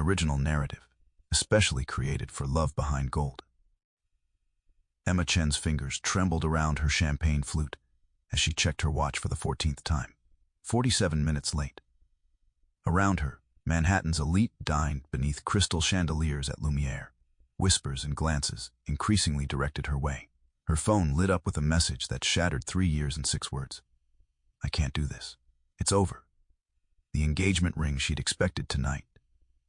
original narrative, especially created for Love Behind Gold. Emma Chen's fingers trembled around her champagne flute as she checked her watch for the 14th time. 47 minutes late. Around her, Manhattan's elite dined beneath crystal chandeliers at Lumiere. Whispers and glances increasingly directed her way. Her phone lit up with a message that shattered 3 years and 6 words. I can't do this. It's over. The engagement ring she'd expected tonight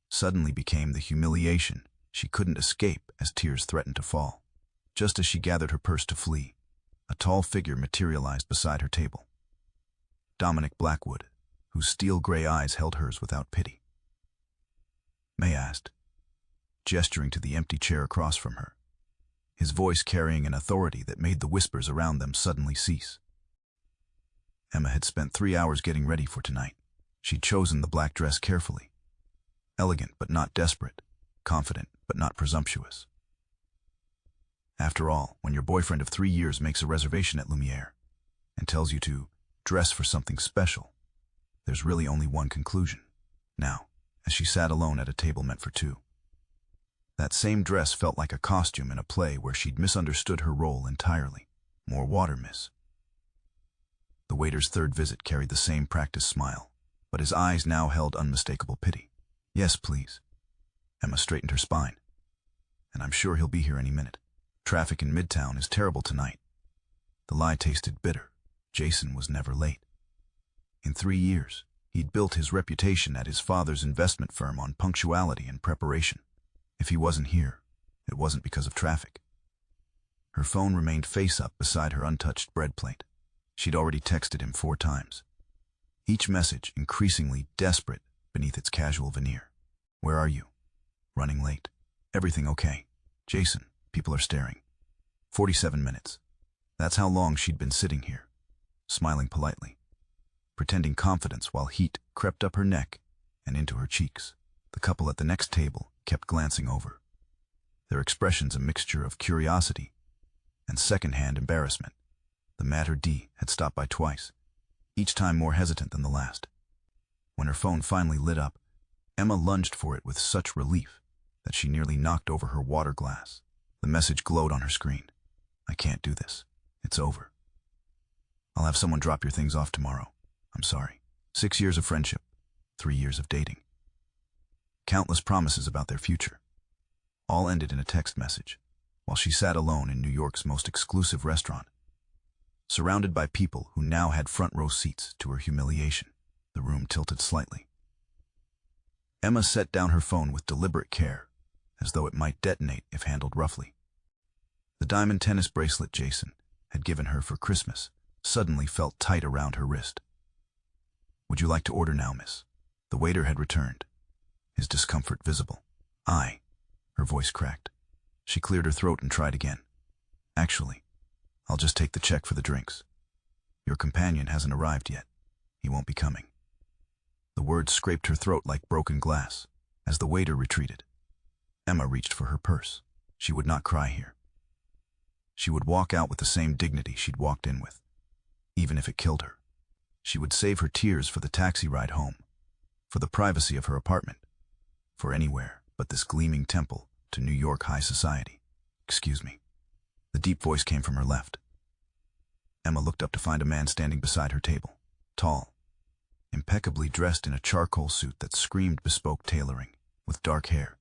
suddenly became the humiliation she couldn't escape as tears threatened to fall. Just as she gathered her purse to flee, a tall figure materialized beside her table. Dominic Blackwood, whose steel-gray eyes held hers without pity. May asked, gesturing to the empty chair across from her, his voice carrying an authority that made the whispers around them suddenly cease. Emma had spent 3 hours getting ready for tonight. She'd chosen the black dress carefully. Elegant but not desperate, confident but not presumptuous. After all, when your boyfriend of 3 years makes a reservation at Lumiere and tells you to dress for something special, there's really only one conclusion. Now, as she sat alone at a table meant for 2, that same dress felt like a costume in a play where she'd misunderstood her role entirely. More water, miss. The waiter's third visit carried the same practiced smile, but his eyes now held unmistakable pity. Yes, please. Emma straightened her spine. And I'm sure he'll be here any minute. Traffic in Midtown is terrible tonight. The lie tasted bitter. Jason was never late. In 3 years, he'd built his reputation at his father's investment firm on punctuality and preparation. If he wasn't here, it wasn't because of traffic. Her phone remained face up beside her untouched bread plate. She'd already texted him 4 times. Each message increasingly desperate beneath its casual veneer. Where are you? Running late. Everything okay? Jason, people are staring. 47 minutes. That's how long she'd been sitting here, smiling politely, pretending confidence while heat crept up her neck and into her cheeks. The couple at the next table kept glancing over, their expressions a mixture of curiosity and second-hand embarrassment. The matter D had stopped by twice, each time more hesitant than the last. When her phone finally lit up, Emma lunged for it with such relief that she nearly knocked over her water glass. The message glowed on her screen. I can't do this. It's over. I'll have someone drop your things off tomorrow. I'm sorry. 6 years of friendship, 3 years of dating. Countless promises about their future. All ended in a text message, while she sat alone in New York's most exclusive restaurant, surrounded by people who now had front-row seats to her humiliation. The room tilted slightly. Emma set down her phone with deliberate care, as though it might detonate if handled roughly. The diamond tennis bracelet Jason had given her for Christmas suddenly felt tight around her wrist. Would you like to order now, miss? The waiter had returned, his discomfort visible. Her voice cracked. She cleared her throat and tried again. Actually, I'll just take the check for the drinks. Your companion hasn't arrived yet. He won't be coming. The words scraped her throat like broken glass. As the waiter retreated, Emma reached for her purse. She would not cry here. She would walk out with the same dignity she'd walked in with, even if it killed her. She would save her tears for the taxi ride home, for the privacy of her apartment, for anywhere but this gleaming temple to New York high society. Excuse me. The deep voice came from her left. Emma looked up to find a man standing beside her table, tall, impeccably dressed in a charcoal suit that screamed bespoke tailoring, with dark hair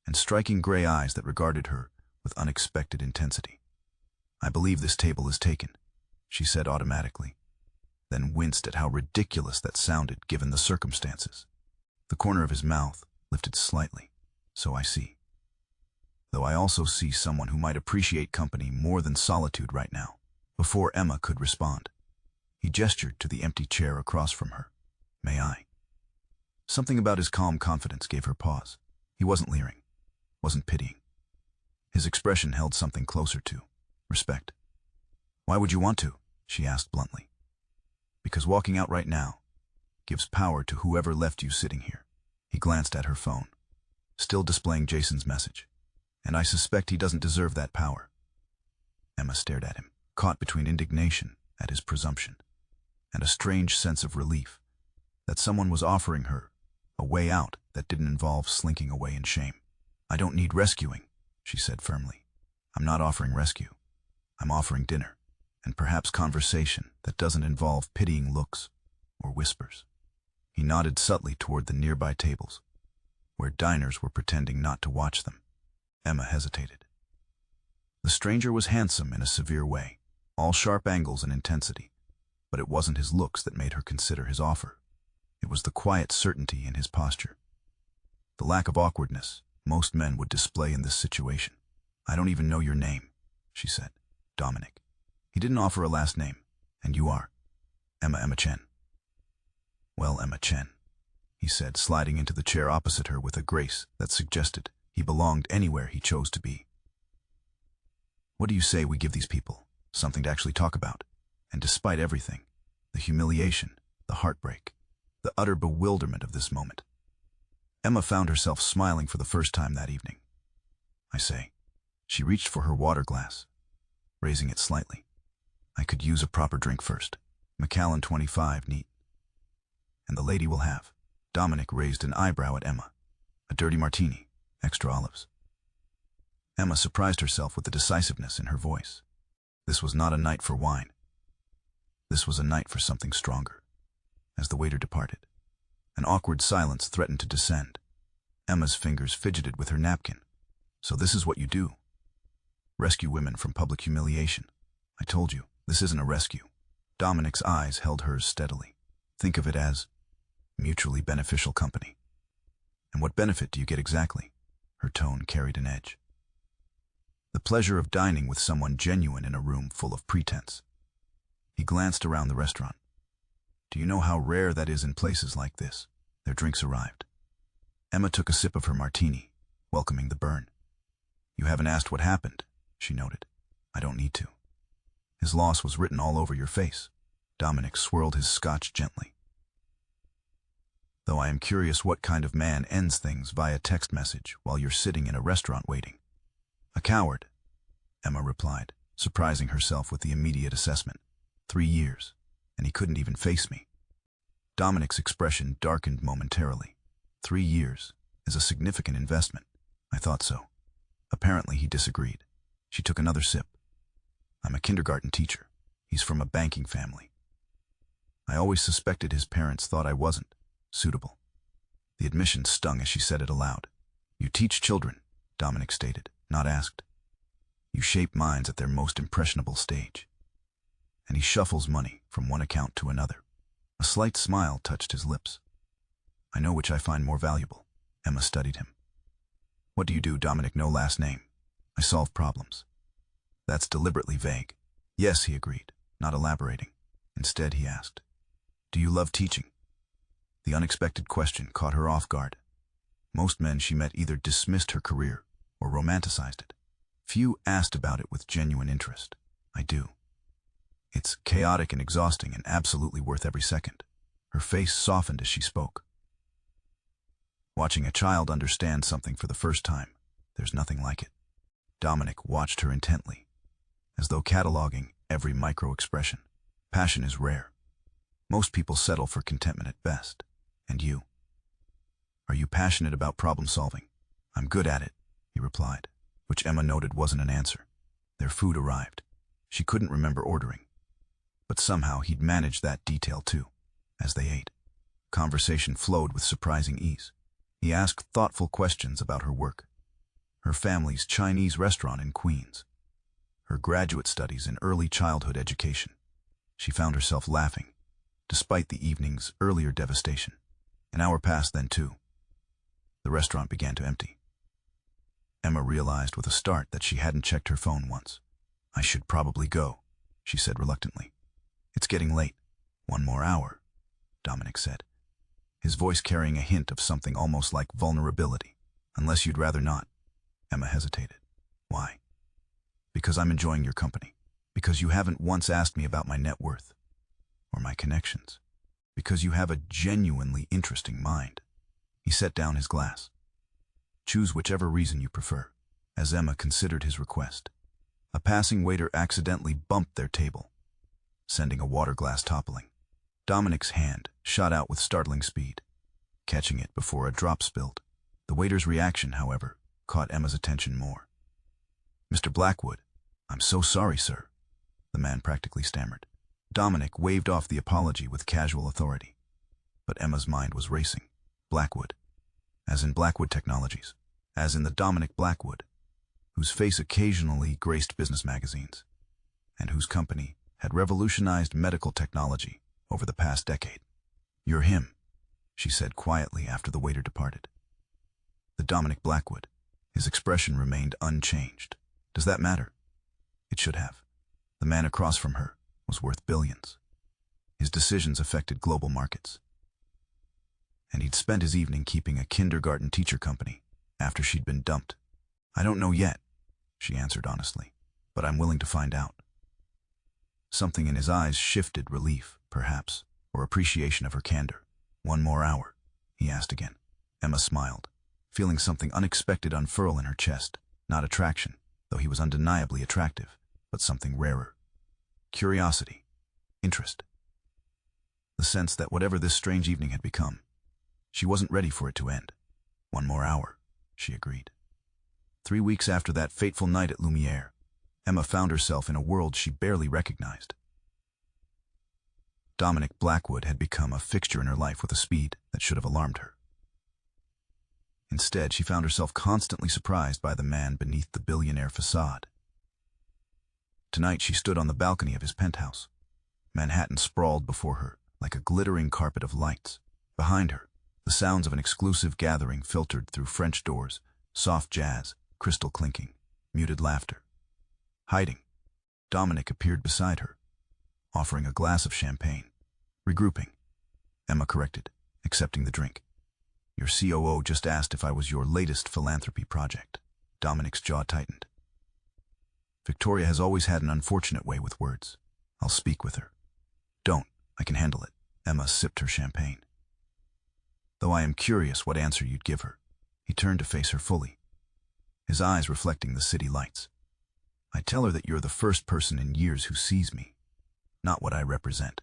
and striking gray eyes that regarded her with unexpected intensity. I believe this table is taken, she said automatically, then winced at how ridiculous that sounded given the circumstances. The corner of his mouth lifted slightly. So I see. Though I also see someone who might appreciate company more than solitude right now. Before Emma could respond, he gestured to the empty chair across from her. May I? Something about his calm confidence gave her pause. He wasn't leering, wasn't pitying. His expression held something closer to respect. Why would you want to? She asked bluntly. Because walking out right now gives power to whoever left you sitting here. He glanced at her phone, still displaying Jason's message. And I suspect he doesn't deserve that power. Emma stared at him, caught between indignation at his presumption and a strange sense of relief that someone was offering her A way out that didn't involve slinking away in shame. "I don't need rescuing," she said firmly. "I'm not offering rescue. I'm offering dinner, and perhaps conversation that doesn't involve pitying looks or whispers." He nodded subtly toward the nearby tables, where diners were pretending not to watch them. Emma hesitated. The stranger was handsome in a severe way, all sharp angles and intensity, but it wasn't his looks that made her consider his offer. It was the quiet certainty in his posture, the lack of awkwardness most men would display in this situation. "I don't even know your name," she said. "Dominic." He didn't offer a last name. "And you are?" Emma Chen." "Well, Emma Chen," he said, sliding into the chair opposite her with a grace that suggested he belonged anywhere he chose to be. "What do you say we give these people something to actually talk about? And despite everything, the humiliation, the heartbreak, the utter bewilderment of this moment." Emma found herself smiling for the first time that evening. "I say." She reached for her water glass, raising it slightly. "I could use a proper drink first. Macallan 25, neat." "And the lady will have." Dominic raised an eyebrow at Emma. "A dirty martini, extra olives." Emma surprised herself with the decisiveness in her voice. This was not a night for wine. This was a night for something stronger. As the waiter departed, an awkward silence threatened to descend. Emma's fingers fidgeted with her napkin. "So this is what you do? Rescue women from public humiliation. I told you, this isn't a rescue." Dominic's eyes held hers steadily. "Think of it as mutually beneficial company." "And what benefit do you get exactly?" Her tone carried an edge. "The pleasure of dining with someone genuine in a room full of pretense." He glanced around the restaurant. "Do you know how rare that is in places like this?" Their drinks arrived. Emma took a sip of her martini, welcoming the burn. "You haven't asked what happened," she noted. "I don't need to." "His loss was written all over your face." Dominic swirled his scotch gently. "Though I am curious what kind of man ends things via text message while you're sitting in a restaurant waiting." "A coward," Emma replied, surprising herself with the immediate assessment. 3 years, and he couldn't even face me. Dominic's expression darkened momentarily. 3 years is a significant investment. I thought so. Apparently he disagreed. She took another sip. "I'm a kindergarten teacher. He's from a banking family." "I always suspected his parents thought I wasn't suitable." The admission stung as she said it aloud. "You teach children," Dominic stated, not asked. "You shape minds at their most impressionable stage." And he shuffles money from one account to another. A slight smile touched his lips. "I know which I find more valuable." Emma studied him. "What do you do, Dominic? No last name." "I solve problems." "That's deliberately vague." "Yes," he agreed, not elaborating. Instead, he asked, "Do you love teaching?" The unexpected question caught her off guard. Most men she met either dismissed her career or romanticized it. Few asked about it with genuine interest. "I do. It's chaotic and exhausting and absolutely worth every second." Her face softened as she spoke. "Watching a child understand something for the first time, there's nothing like it." Dominic watched her intently, as though cataloging every micro-expression. "Passion is rare. Most people settle for contentment at best. And you? Are you passionate about problem solving?" "I'm good at it," he replied, which Emma noted wasn't an answer. Their food arrived. She couldn't remember ordering, but somehow he'd managed that detail too. As they ate, conversation flowed with surprising ease. He asked thoughtful questions about her work, her family's Chinese restaurant in Queens, her graduate studies in early childhood education. She found herself laughing, despite the evening's earlier devastation. An hour passed then too. The restaurant began to empty. Emma realized with a start that she hadn't checked her phone once. "I should probably go," she said reluctantly. "It's getting late." "1 more hour," Dominic said, his voice carrying a hint of something almost like vulnerability. "Unless you'd rather not." Emma hesitated. "Why?" "Because I'm enjoying your company. Because you haven't once asked me about my net worth or my connections. Because you have a genuinely interesting mind." He set down his glass. "Choose whichever reason you prefer." As Emma considered his request, a passing waiter accidentally bumped their table, sending a water glass toppling. Dominic's hand shot out with startling speed. catching it before a drop spilled. The waiter's reaction, however, caught Emma's attention more. "Mr. Blackwood, I'm so sorry, sir," the man practically stammered. Dominic waved off the apology with casual authority. But Emma's mind was racing. Blackwood, as in Blackwood Technologies, as in the Dominic Blackwood, whose face occasionally graced business magazines, and whose company had revolutionized medical technology over the past decade. "You're him," she said quietly after the waiter departed. The Dominic Blackwood, his expression remained unchanged. Does that matter? It should have. The man across from her was worth billions. His decisions affected global markets. And he'd spent his evening keeping a kindergarten teacher company after she'd been dumped. "I don't know yet," she answered honestly, "but I'm willing to find out." Something in his eyes shifted, relief, perhaps, or appreciation of her candor. "One more hour?" he asked again. Emma smiled, feeling something unexpected unfurl in her chest. Not attraction, though he was undeniably attractive, but something rarer. Curiosity, interest. The sense that whatever this strange evening had become, she wasn't ready for it to end. "One more hour," she agreed. 3 weeks after that fateful night at Lumiere, Emma found herself in a world she barely recognized. Dominic Blackwood had become a fixture in her life with a speed that should have alarmed her. Instead, she found herself constantly surprised by the man beneath the billionaire facade. Tonight she stood on the balcony of his penthouse. Manhattan sprawled before her like a glittering carpet of lights. Behind her, the sounds of an exclusive gathering filtered through French doors, soft jazz, crystal clinking, muted laughter. Hiding, Dominic appeared beside her, offering a glass of champagne. "Regrouping," Emma corrected, accepting the drink. "Your COO just asked if I was your latest philanthropy project." Dominic's jaw tightened. Victoria has always had an unfortunate way with words. "I'll speak with her." "Don't. I can handle it." Emma sipped her champagne. "Though I am curious what answer you'd give her." He turned to face her fully, his eyes reflecting the city lights. "I tell her that you're the first person in years who sees me, not what I represent."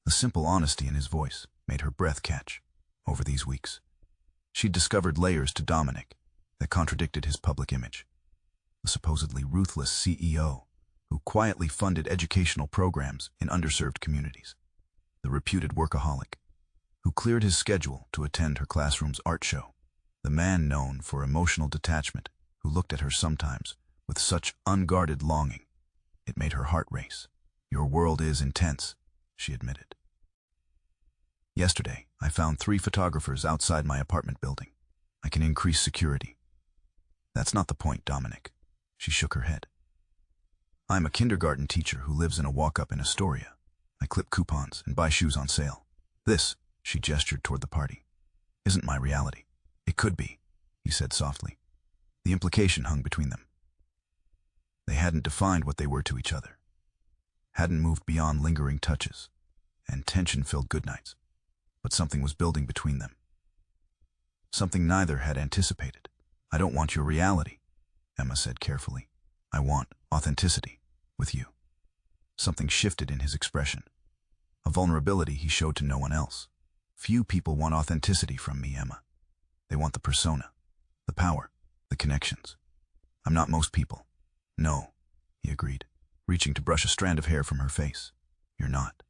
The simple honesty in his voice made her breath catch. Over these weeks, she'd discovered layers to Dominic that contradicted his public image. The supposedly ruthless CEO who quietly funded educational programs in underserved communities. The reputed workaholic who cleared his schedule to attend her classroom's art show. The man known for emotional detachment who looked at her sometimes with such unguarded longing, it made her heart race. "Your world is intense," she admitted. "Yesterday, I found 3 photographers outside my apartment building. I can increase security." "That's not the point, Dominic." She shook her head. "I'm a kindergarten teacher who lives in a walk-up in Astoria. I clip coupons and buy shoes on sale. This," she gestured toward the party, "isn't my reality." "It could be," he said softly. The implication hung between them. They hadn't defined what they were to each other, hadn't moved beyond lingering touches and tension-filled goodnights, but something was building between them. Something neither had anticipated. "I don't want your reality," Emma said carefully. "I want authenticity with you." Something shifted in his expression, a vulnerability he showed to no one else. "Few people want authenticity from me, Emma. They want the persona, the power, the connections. I'm not most people." "No," he agreed, reaching to brush a strand of hair from her face. "You're not."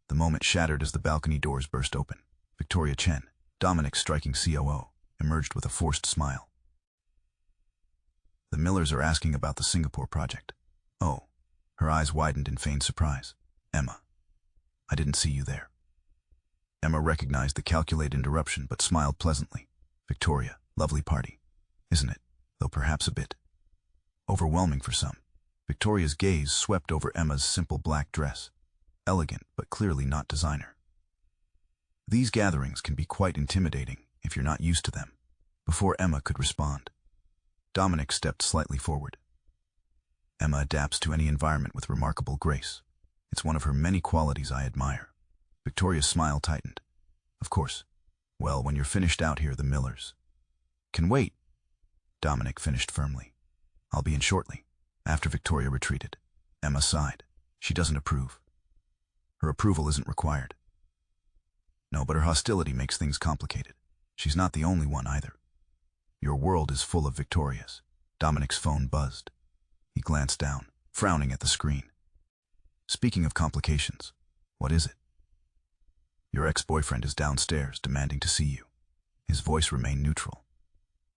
The moment shattered as the balcony doors burst open. Victoria Chen, Dominic's striking COO, emerged with a forced smile. "The Millers are asking about the Singapore project." "Oh." Her eyes widened in feigned surprise. "Emma, I didn't see you there." Emma recognized the calculated interruption but smiled pleasantly. "Victoria, lovely party, isn't it? Though perhaps a bit overwhelming for some." Victoria's gaze swept over Emma's simple black dress, elegant but clearly not designer. These gatherings can be quite intimidating if you're not used to them. Before Emma could respond, Dominic stepped slightly forward. Emma adapts to any environment with remarkable grace. It's one of her many qualities I admire. Victoria's smile tightened. "Of course. Well, when you're finished out here, the Millers can wait." Dominic finished firmly. "I'll be in shortly." After Victoria retreated, Emma sighed. She doesn't approve. Her approval isn't required. No, but her hostility makes things complicated. She's not the only one either. Your world is full of Victorias. Dominic's phone buzzed. He glanced down, frowning at the screen. Speaking of complications, what is it? Your ex-boyfriend is downstairs, demanding to see you. His voice remained neutral.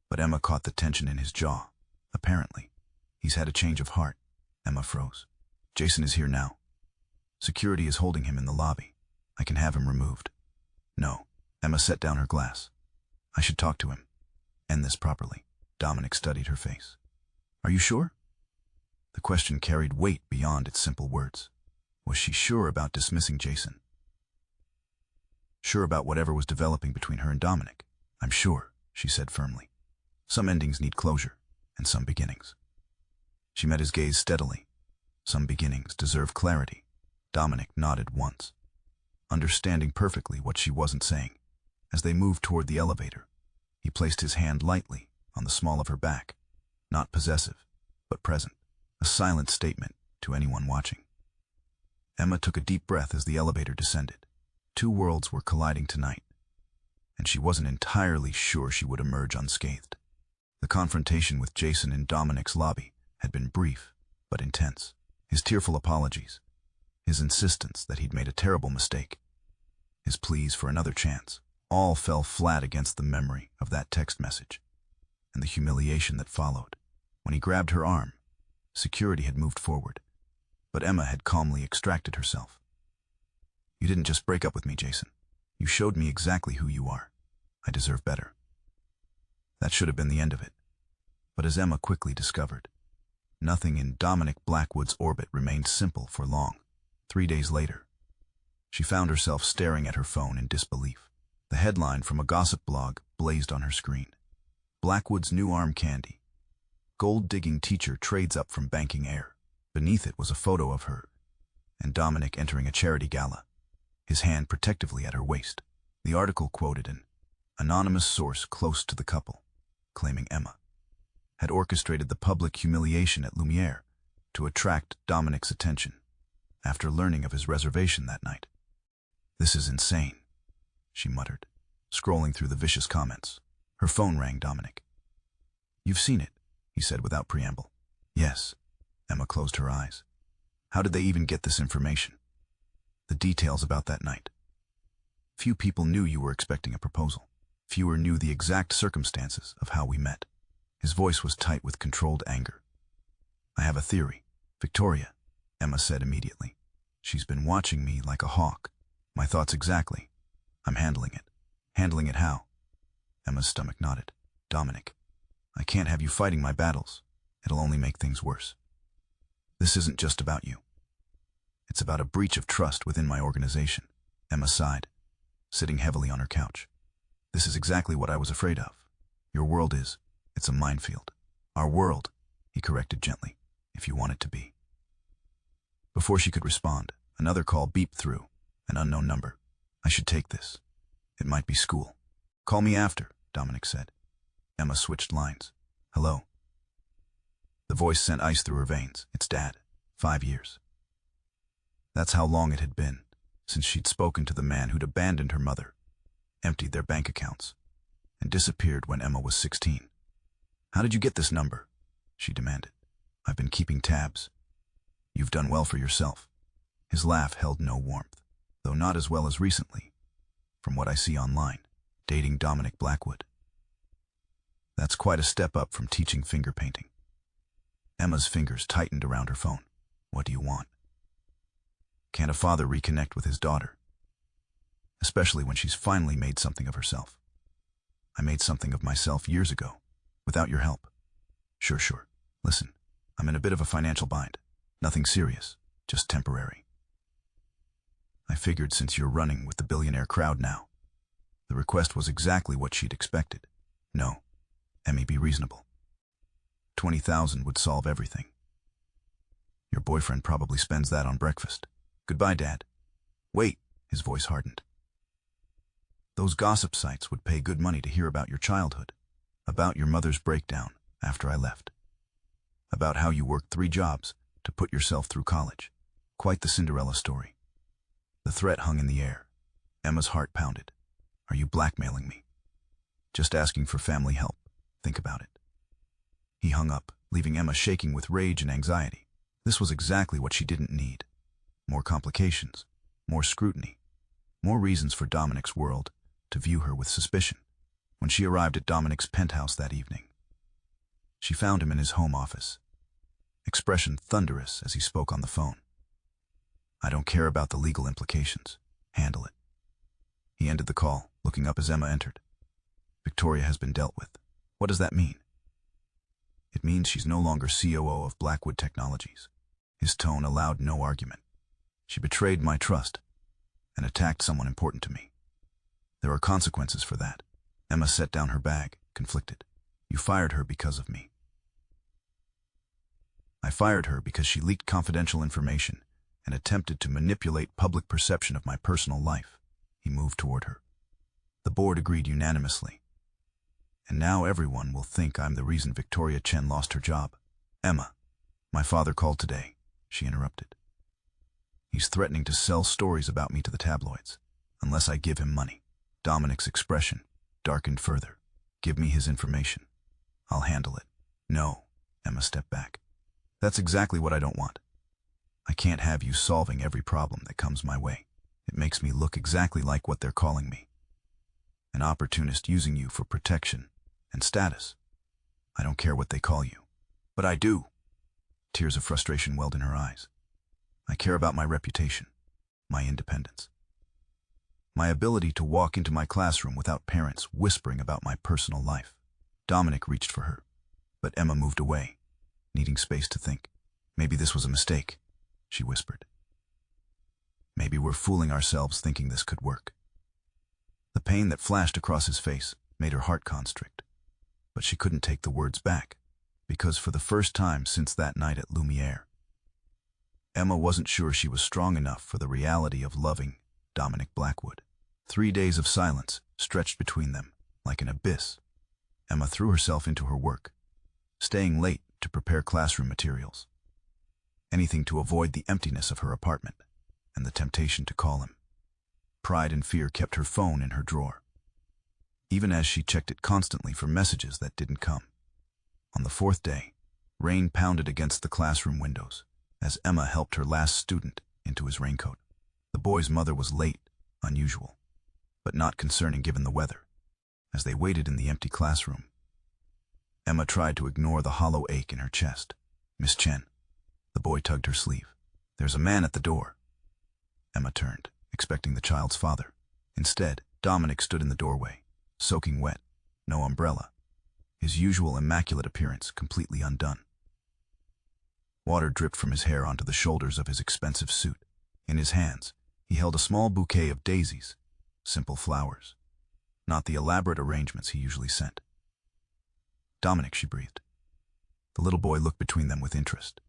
But Emma caught the tension in his jaw. Apparently, he's had a change of heart. Emma froze. Jason is here now. Security is holding him in the lobby. I can have him removed. No. Emma set down her glass. I should talk to him. End this properly. Dominic studied her face. Are you sure? The question carried weight beyond its simple words. Was she sure about dismissing Jason? Sure about whatever was developing between her and Dominic? I'm sure, she said firmly. Some endings need closure, and some beginnings. She met his gaze steadily. Some beginnings deserve clarity. Dominic nodded once, understanding perfectly what she wasn't saying. As they moved toward the elevator, he placed his hand lightly on the small of her back, not possessive, but present, a silent statement to anyone watching. Emma took a deep breath as the elevator descended. Two worlds were colliding tonight, and she wasn't entirely sure she would emerge unscathed. The confrontation with Jason in Dominic's lobby had been brief, but intense. His tearful apologies, his insistence that he'd made a terrible mistake, his pleas for another chance, all fell flat against the memory of that text message and the humiliation that followed. When he grabbed her arm, security had moved forward, but Emma had calmly extracted herself. You didn't just break up with me, Jason. You showed me exactly who you are. I deserve better. That should have been the end of it. But as Emma quickly discovered, nothing in Dominic Blackwood's orbit remained simple for long. 3 days later, she found herself staring at her phone in disbelief. The headline from a gossip blog blazed on her screen. Blackwood's new arm candy. Gold-digging teacher trades up from banking heir. Beneath it was a photo of her and Dominic entering a charity gala, his hand protectively at her waist. The article quoted an anonymous source close to the couple, claiming Emma had orchestrated the public humiliation at Lumiere to attract Dominic's attention after learning of his reservation that night. This is insane, she muttered, scrolling through the vicious comments. Her phone rang. Dominic. You've seen it, he said without preamble. Yes. Emma closed her eyes. How did they even get this information? The details about that night. Few people knew you were expecting a proposal. Fewer knew the exact circumstances of how we met. His voice was tight with controlled anger. I have a theory. Victoria, Emma said immediately. She's been watching me like a hawk. My thoughts exactly. I'm handling it. Handling it how? Emma's stomach nodded. Dominic, I can't have you fighting my battles. It'll only make things worse. This isn't just about you. It's about a breach of trust within my organization. Emma sighed, sitting heavily on her couch. This is exactly what I was afraid of. Your world is. It's a minefield. Our world, he corrected gently, if you want it to be. Before she could respond, another call beeped through, an unknown number. I should take this. It might be school. Call me after, Dominic said. Emma switched lines. Hello. The voice sent ice through her veins. It's Dad. 5 years. That's how long it had been since she'd spoken to the man who'd abandoned her mother, emptied their bank accounts, and disappeared when Emma was 16. How did you get this number? She demanded. I've been keeping tabs. You've done well for yourself. His laugh held no warmth, though not as well as recently, from what I see online, dating Dominic Blackwood. That's quite a step up from teaching finger painting. Emma's fingers tightened around her phone. What do you want? Can't a father reconnect with his daughter? Especially when she's finally made something of herself. I made something of myself years ago, without your help. Sure. Listen, I'm in a bit of a financial bind. Nothing serious, just temporary. I figured since you're running with the billionaire crowd now. The request was exactly what she'd expected. No, Emmy, be reasonable. 20,000 would solve everything. Your boyfriend probably spends that on breakfast. Goodbye, Dad. Wait, his voice hardened. Those gossip sites would pay good money to hear about your childhood, about your mother's breakdown after I left, about how you worked 3 jobs to put yourself through college. Quite the Cinderella story. The threat hung in the air, Emma's heart pounded. Are you blackmailing me? Just asking for family help. Think about it. He hung up, leaving Emma shaking with rage and anxiety. This was exactly what she didn't need. More complications, more scrutiny, more reasons for Dominic's world to view her with suspicion. When she arrived at Dominic's penthouse that evening, she found him in his home office, expression thunderous as he spoke on the phone. I don't care about the legal implications. Handle it. He ended the call, looking up as Emma entered. Victoria has been dealt with. What does that mean? It means she's no longer COO of Blackwood Technologies. His tone allowed no argument. She betrayed my trust and attacked someone important to me. There are consequences for that. Emma set down her bag, conflicted. You fired her because of me. I fired her because she leaked confidential information and attempted to manipulate public perception of my personal life. He moved toward her. The board agreed unanimously. And now everyone will think I'm the reason Victoria Chen lost her job. Emma, my father called today, she interrupted. He's threatening to sell stories about me to the tabloids, unless I give him money. Dominic's expression darkened further. Give me his information. I'll handle it. No, Emma stepped back. That's exactly what I don't want. I can't have you solving every problem that comes my way. It makes me look exactly like what they're calling me. An opportunist using you for protection and status. I don't care what they call you. But I do. Tears of frustration welled in her eyes. I care about my reputation, my independence. My ability to walk into my classroom without parents whispering about my personal life. Dominic reached for her, but Emma moved away, needing space to think. Maybe this was a mistake, she whispered. Maybe we're fooling ourselves thinking this could work. The pain that flashed across his face made her heart constrict, but she couldn't take the words back, because for the first time since that night at Lumiere, Emma wasn't sure she was strong enough for the reality of loving Dominic Blackwood. 3 days of silence stretched between them like an abyss. Emma threw herself into her work, staying late to prepare classroom materials. Anything to avoid the emptiness of her apartment and the temptation to call him. Pride and fear kept her phone in her drawer, even as she checked it constantly for messages that didn't come. On the 4th day, rain pounded against the classroom windows as Emma helped her last student into his raincoat. The boy's mother was late, unusual, but not concerning given the weather. As they waited in the empty classroom, Emma tried to ignore the hollow ache in her chest. Miss Chen. The boy tugged her sleeve. There's a man at the door. Emma turned, expecting the child's father. Instead, Dominic stood in the doorway, soaking wet, no umbrella, his usual immaculate appearance completely undone. Water dripped from his hair onto the shoulders of his expensive suit. In his hands, he held a small bouquet of daisies, simple flowers, not the elaborate arrangements he usually sent. Dominic, she breathed. The little boy looked between them with interest.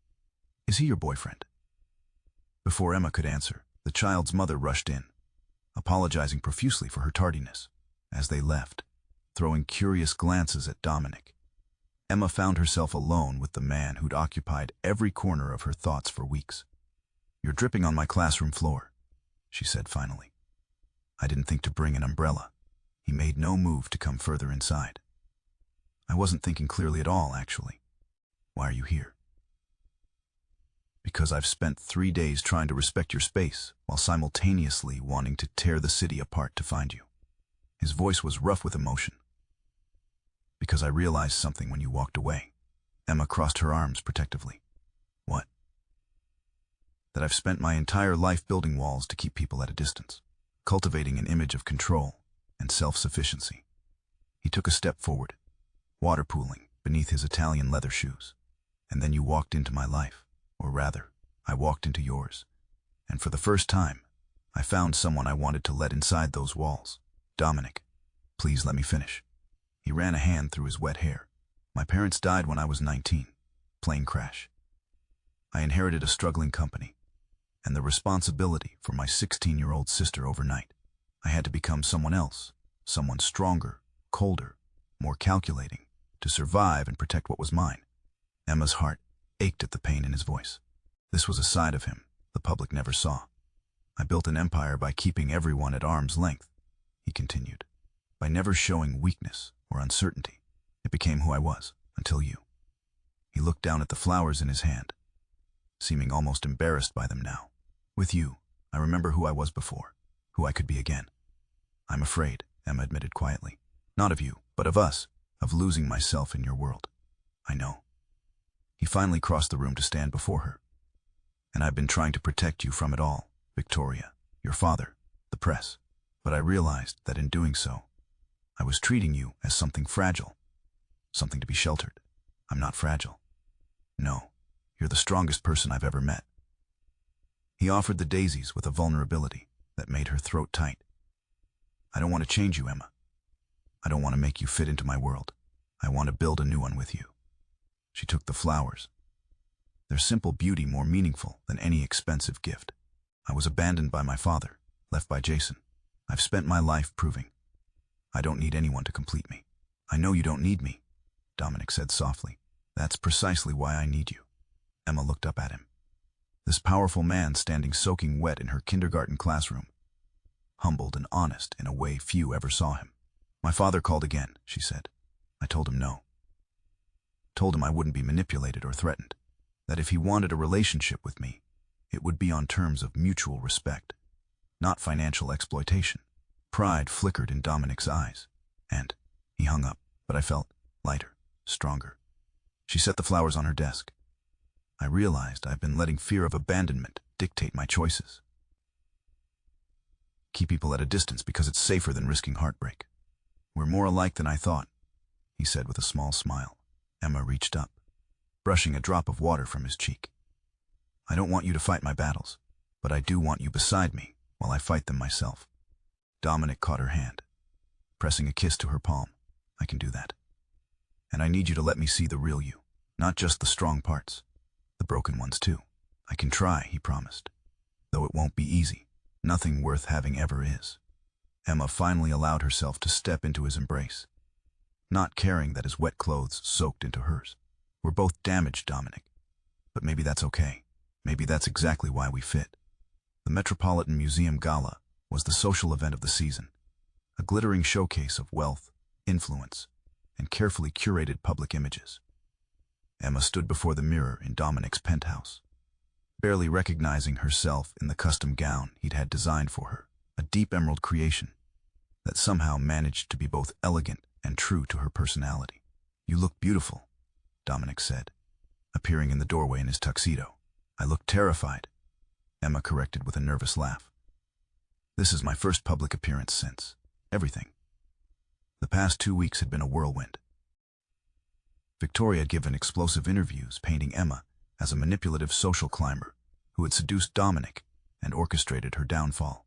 Is he your boyfriend? Before Emma could answer, the child's mother rushed in, apologizing profusely for her tardiness. As they left, throwing curious glances at Dominic, Emma found herself alone with the man who'd occupied every corner of her thoughts for weeks. You're dripping on my classroom floor, she said finally. I didn't think to bring an umbrella. He made no move to come further inside. I wasn't thinking clearly at all, actually. Why are you here? Because I've spent 3 days trying to respect your space while simultaneously wanting to tear the city apart to find you. His voice was rough with emotion. Because I realized something when you walked away. Emma crossed her arms protectively. What? That I've spent my entire life building walls to keep people at a distance, cultivating an image of control and self-sufficiency. He took a step forward, water pooling beneath his Italian leather shoes. And then you walked into my life, or rather, I walked into yours. And for the first time, I found someone I wanted to let inside those walls. Dominic, please let me finish. He ran a hand through his wet hair. My parents died when I was 19. Plane crash. I inherited a struggling company and the responsibility for my 16-year-old sister overnight. I had to become someone else, someone stronger, colder, more calculating, to survive and protect what was mine. Emma's heart ached at the pain in his voice. This was a side of him the public never saw. I built an empire by keeping everyone at arm's length, he continued. By never showing weakness or uncertainty. It became who I was, until you. He looked down at the flowers in his hand, seeming almost embarrassed by them now. With you, I remember who I was before, who I could be again. I'm afraid, Emma admitted quietly. Not of you, but of us, of losing myself in your world. I know. He finally crossed the room to stand before her. And I've been trying to protect you from it all, Victoria, your father, the press. But I realized that in doing so, I was treating you as something fragile, something to be sheltered. I'm not fragile. No, you're the strongest person I've ever met. He offered the daisies with a vulnerability that made her throat tight. I don't want to change you, Emma. I don't want to make you fit into my world. I want to build a new one with you. She took the flowers. Their simple beauty more meaningful than any expensive gift. I was abandoned by my father, left by Jason. I've spent my life proving I don't need anyone to complete me. I know you don't need me, Dominic said softly. That's precisely why I need you. Emma looked up at him. This powerful man standing soaking wet in her kindergarten classroom. Humbled and honest in a way few ever saw him. My father called again, she said. I told him no. Told him I wouldn't be manipulated or threatened. That if he wanted a relationship with me, it would be on terms of mutual respect, not financial exploitation. Pride flickered in Dominic's eyes, and he hung up, but I felt lighter, stronger. She set the flowers on her desk. I realized I've been letting fear of abandonment dictate my choices. Keep people at a distance because it's safer than risking heartbreak. We're more alike than I thought, he said with a small smile. Emma reached up, brushing a drop of water from his cheek. I don't want you to fight my battles, but I do want you beside me while I fight them myself. Dominic caught her hand, pressing a kiss to her palm. I can do that. And I need you to let me see the real you, not just the strong parts, the broken ones too. I can try, he promised, though it won't be easy. Nothing worth having ever is. Emma finally allowed herself to step into his embrace, not caring that his wet clothes soaked into hers. We're both damaged, Dominic, but maybe that's okay. Maybe that's exactly why we fit. The Metropolitan Museum Gala was the social event of the season, a glittering showcase of wealth, influence, and carefully curated public images. Emma stood before the mirror in Dominic's penthouse, barely recognizing herself in the custom gown he'd had designed for her, a deep emerald creation that somehow managed to be both elegant and true to her personality. You look beautiful, Dominic said, appearing in the doorway in his tuxedo. I look terrified, Emma corrected with a nervous laugh. This is my first public appearance since everything. The past 2 weeks had been a whirlwind. Victoria had given explosive interviews painting Emma as a manipulative social climber who had seduced Dominic and orchestrated her downfall.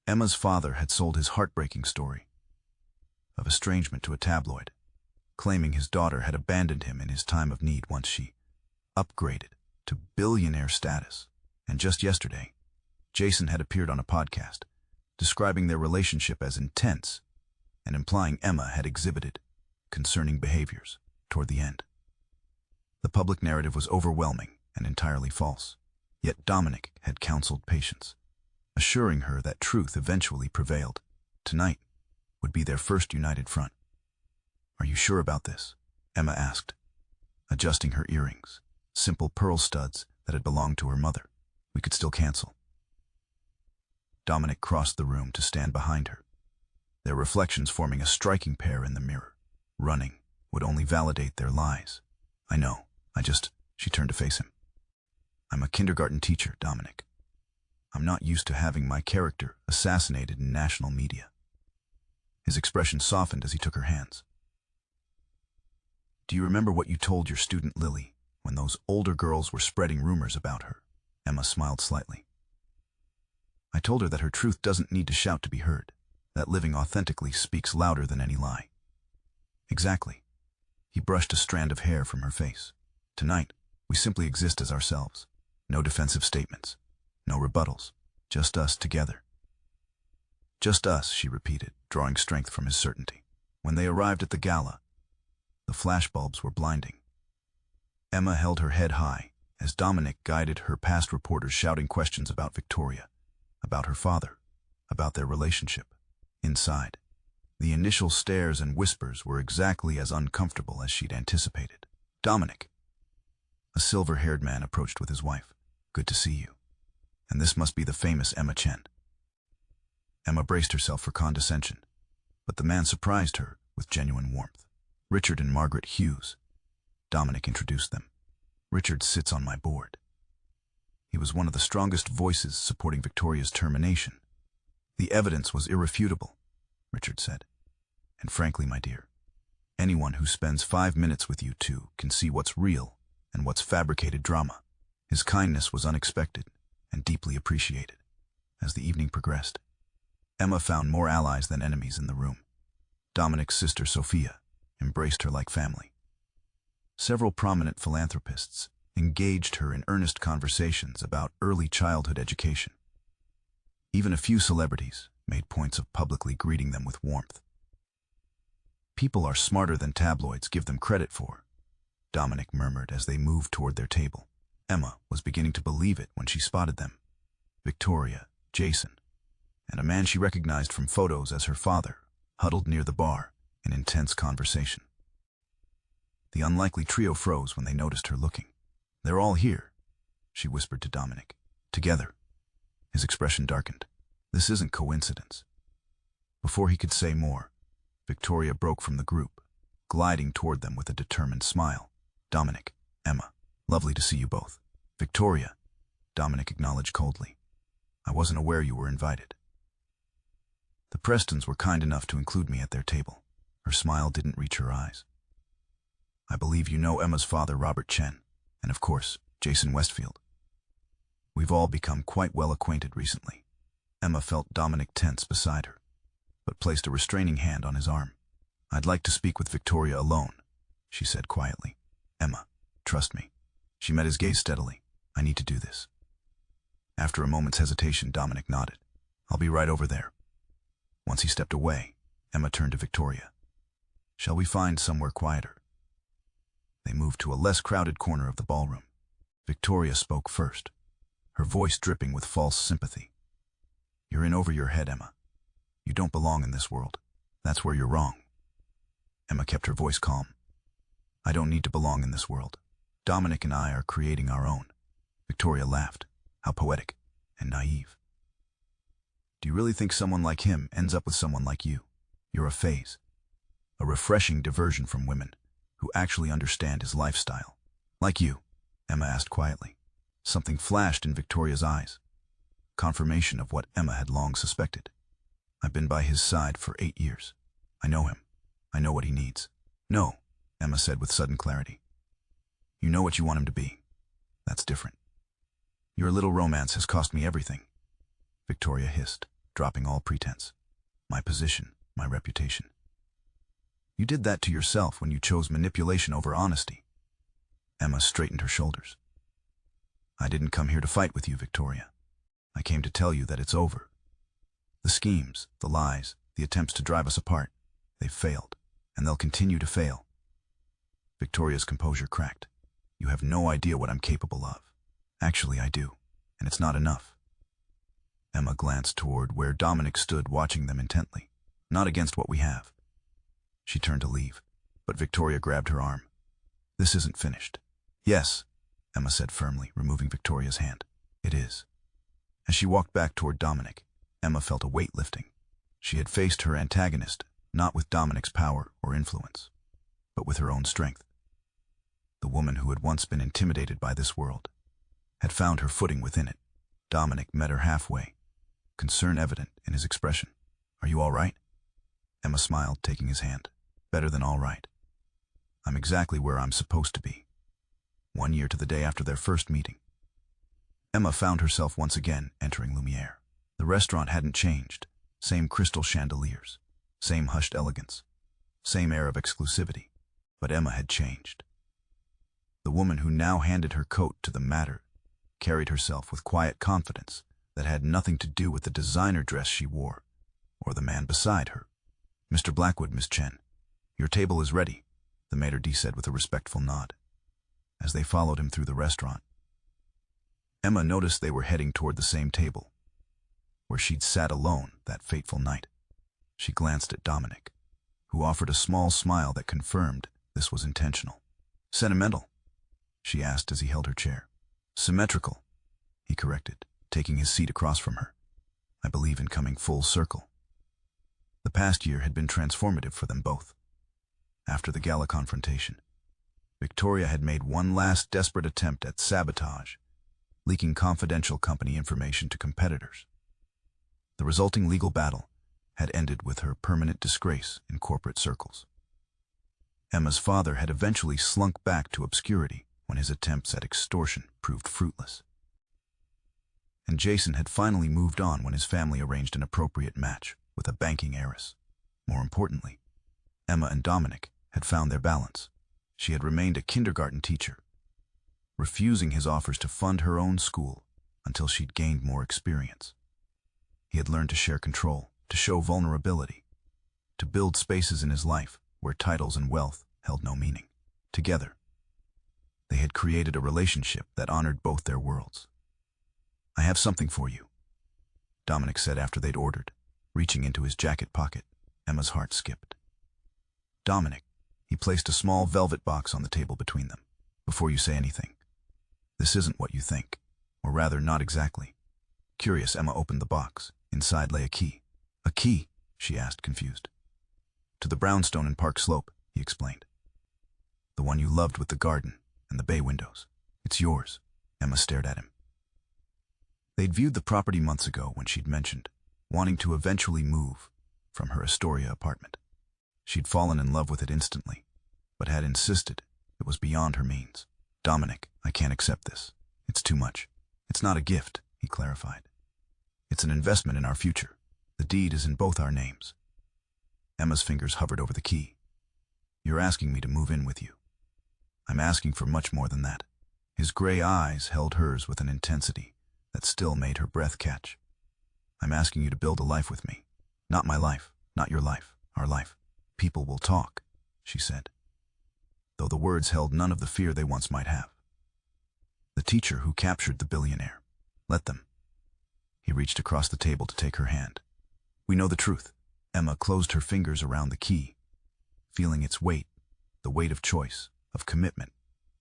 Emma's father had sold his heartbreaking story of estrangement to a tabloid, claiming his daughter had abandoned him in his time of need once she upgraded to billionaire status. And just yesterday, Jason had appeared on a podcast, describing their relationship as intense and implying Emma had exhibited concerning behaviors toward the end. The public narrative was overwhelming and entirely false, yet Dominic had counseled patience, assuring her that truth eventually prevailed. Tonight would be their first united front. Are you sure about this? Emma asked, adjusting her earrings, simple pearl studs that had belonged to her mother. We could still cancel. Dominic crossed the room to stand behind her, their reflections forming a striking pair in the mirror. Running would only validate their lies. I know, she turned to face him. I'm a kindergarten teacher, Dominic. I'm not used to having my character assassinated in national media. His expression softened as he took her hands. Do you remember what you told your student Lily when those older girls were spreading rumors about her? Emma smiled slightly. I told her that her truth doesn't need to shout to be heard, that living authentically speaks louder than any lie. Exactly. He brushed a strand of hair from her face. Tonight, we simply exist as ourselves. No defensive statements. No rebuttals. Just us together. Just us, she repeated, drawing strength from his certainty. When they arrived at the gala, the flashbulbs were blinding. Emma held her head high as Dominic guided her past reporters shouting questions about Victoria. about her father, about their relationship. Inside, the initial stares and whispers were exactly as uncomfortable as she'd anticipated. Dominic. A silver-haired man approached with his wife. Good to see you. And this must be the famous Emma Chen. Emma braced herself for condescension, but the man surprised her with genuine warmth. Richard and Margaret Hughes. Dominic introduced them. Richard sits on my board. He was one of the strongest voices supporting Victoria's termination. The evidence was irrefutable, Richard said. And frankly, my dear, anyone who spends 5 minutes with you two can see what's real and what's fabricated drama. His kindness was unexpected and deeply appreciated. As the evening progressed, Emma found more allies than enemies in the room. Dominic's sister Sophia embraced her like family. Several prominent philanthropists engaged her in earnest conversations about early childhood education. Even a few celebrities made points of publicly greeting them with warmth. People are smarter than tabloids give them credit for, Dominic murmured as they moved toward their table. Emma was beginning to believe it when she spotted them. Victoria, Jason, and a man she recognized from photos as her father huddled near the bar in intense conversation. The unlikely trio froze when they noticed her looking. They're all here, she whispered to Dominic. Together. His expression darkened. This isn't coincidence. Before he could say more, Victoria broke from the group, gliding toward them with a determined smile. Dominic, Emma, lovely to see you both. Victoria, Dominic acknowledged coldly. I wasn't aware you were invited. The Prestons were kind enough to include me at their table. Her smile didn't reach her eyes. I believe you know Emma's father, Robert Chen, and of course, Jason Westfield. We've all become quite well acquainted recently. Emma felt Dominic tense beside her, but placed a restraining hand on his arm. I'd like to speak with Victoria alone, she said quietly. Emma, trust me. She met his gaze steadily. I need to do this. After a moment's hesitation, Dominic nodded. I'll be right over there. Once he stepped away, Emma turned to Victoria. Shall we find somewhere quieter? They moved to a less crowded corner of the ballroom. Victoria spoke first, her voice dripping with false sympathy. You're in over your head, Emma. You don't belong in this world. That's where you're wrong. Emma kept her voice calm. I don't need to belong in this world. Dominic and I are creating our own. Victoria laughed. How poetic and naive. Do you really think someone like him ends up with someone like you? You're a phase. A refreshing diversion from women who actually understand his lifestyle. Like you, Emma asked quietly. Something flashed in Victoria's eyes. Confirmation of what Emma had long suspected. I've been by his side for 8 years. I know him. I know what he needs. No, Emma said with sudden clarity. You know what you want him to be. That's different. Your little romance has cost me everything, Victoria hissed, dropping all pretense. My position, my reputation. You did that to yourself when you chose manipulation over honesty. Emma straightened her shoulders. I didn't come here to fight with you, Victoria. I came to tell you that it's over. The schemes, the lies, the attempts to drive us apart, they've failed, and they'll continue to fail. Victoria's composure cracked. You have no idea what I'm capable of. Actually, I do, and it's not enough. Emma glanced toward where Dominic stood watching them intently. Not against what we have. She turned to leave, but Victoria grabbed her arm. This isn't finished. Yes, Emma said firmly, removing Victoria's hand. It is. As she walked back toward Dominic, Emma felt a weight lifting. She had faced her antagonist, not with Dominic's power or influence, but with her own strength. The woman who had once been intimidated by this world had found her footing within it. Dominic met her halfway, concern evident in his expression. Are you all right? Emma smiled, taking his hand. Better than all right. I'm exactly where I'm supposed to be. 1 year to the day after their first meeting. Emma found herself once again entering Lumiere. The restaurant hadn't changed. Same crystal chandeliers, same hushed elegance, same air of exclusivity. But Emma had changed. The woman who now handed her coat to the matter carried herself with quiet confidence that had nothing to do with the designer dress she wore or the man beside her. Mr. Blackwood, Miss Chen, your table is ready, the maitre d' said with a respectful nod. As they followed him through the restaurant, Emma noticed they were heading toward the same table. where she'd sat alone that fateful night. She glanced at Dominic, who offered a small smile that confirmed this was intentional. "Sentimental?" she asked as he held her chair. "Symmetrical," he corrected, taking his seat across from her. "I believe in coming full circle." The past year had been transformative for them both. After the gala confrontation, Victoria had made one last desperate attempt at sabotage, leaking confidential company information to competitors. The resulting legal battle had ended with her permanent disgrace in corporate circles. Emma's father had eventually slunk back to obscurity when his attempts at extortion proved fruitless. And Jason had finally moved on when his family arranged an appropriate match with a banking heiress. More importantly, Emma and Dominic had found their balance. She had remained a kindergarten teacher, refusing his offers to fund her own school until she'd gained more experience. He had learned to share control, to show vulnerability, to build spaces in his life where titles and wealth held no meaning. Together, they had created a relationship that honored both their worlds. "I have something for you," Dominic said after they'd ordered, reaching into his jacket pocket. Emma's heart skipped. "Dominic," he placed a small velvet box on the table between them. "Before you say anything, this isn't what you think, or rather, not exactly." Curious, Emma opened the box. Inside lay a key. "A key?" she asked, confused. "To the brownstone in Park Slope," he explained. "The one you loved with the garden and the bay windows. It's yours." Emma stared at him. They'd viewed the property months ago when she'd mentioned wanting to eventually move from her Astoria apartment. She'd fallen in love with it instantly, but had insisted it was beyond her means. "Dominic, I can't accept this. It's too much." "It's not a gift," he clarified. "It's an investment in our future. The deed is in both our names." Emma's fingers hovered over the key. "You're asking me to move in with you." "I'm asking for much more than that." His gray eyes held hers with an intensity that still made her breath catch. "I'm asking you to build a life with me. Not my life, not your life, our life." "People will talk," she said, though the words held none of the fear they once might have. "The teacher who captured the billionaire. Let them." He reached across the table to take her hand. "We know the truth." Emma closed her fingers around the key, feeling its weight, the weight of choice, of commitment,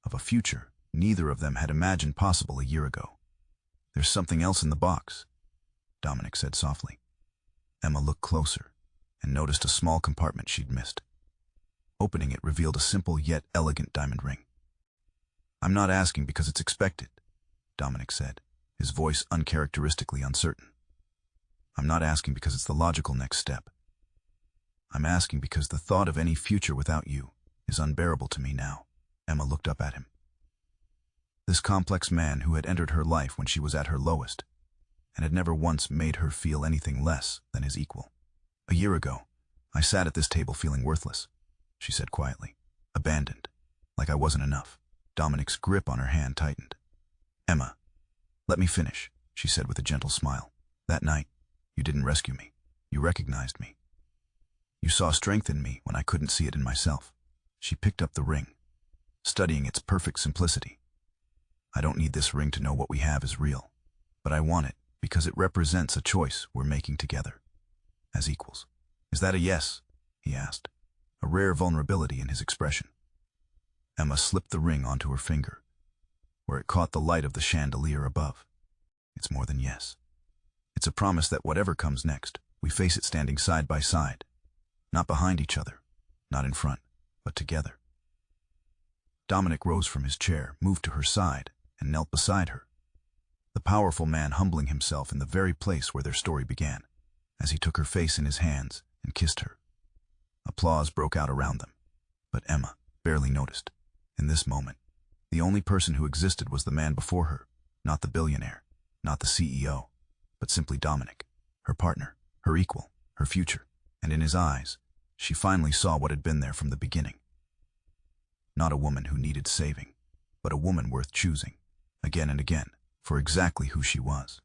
of a future neither of them had imagined possible a year ago. "There's something else in the box," Dominic said softly. Emma looked closer and noticed a small compartment she'd missed. Opening it revealed a simple yet elegant diamond ring. "I'm not asking because it's expected," Dominic said, his voice uncharacteristically uncertain. "I'm not asking because it's the logical next step. I'm asking because the thought of any future without you is unbearable to me now." Emma looked up at him. This complex man who had entered her life when she was at her lowest and had never once made her feel anything less than his equal. "A year ago, I sat at this table feeling worthless," she said quietly. "Abandoned, like I wasn't enough." Dominic's grip on her hand tightened. "Emma, let me finish," she said with a gentle smile. "That night, you didn't rescue me. You recognized me. You saw strength in me when I couldn't see it in myself." She picked up the ring, studying its perfect simplicity. "I don't need this ring to know what we have is real, but I want it because it represents a choice we're making together, as equals." "Is that a yes?" he asked, a rare vulnerability in his expression. Emma slipped the ring onto her finger, where it caught the light of the chandelier above. "It's more than yes. It's a promise that whatever comes next, we face it standing side by side, not behind each other, not in front, but together." Dominic rose from his chair, moved to her side, and knelt beside her, the powerful man humbling himself in the very place where their story began, as he took her face in his hands and kissed her. Applause broke out around them, but Emma barely noticed. In this moment, the only person who existed was the man before her, not the billionaire, not the CEO, but simply Dominic, her partner, her equal, her future, and in his eyes, she finally saw what had been there from the beginning. Not a woman who needed saving, but a woman worth choosing, again and again, for exactly who she was.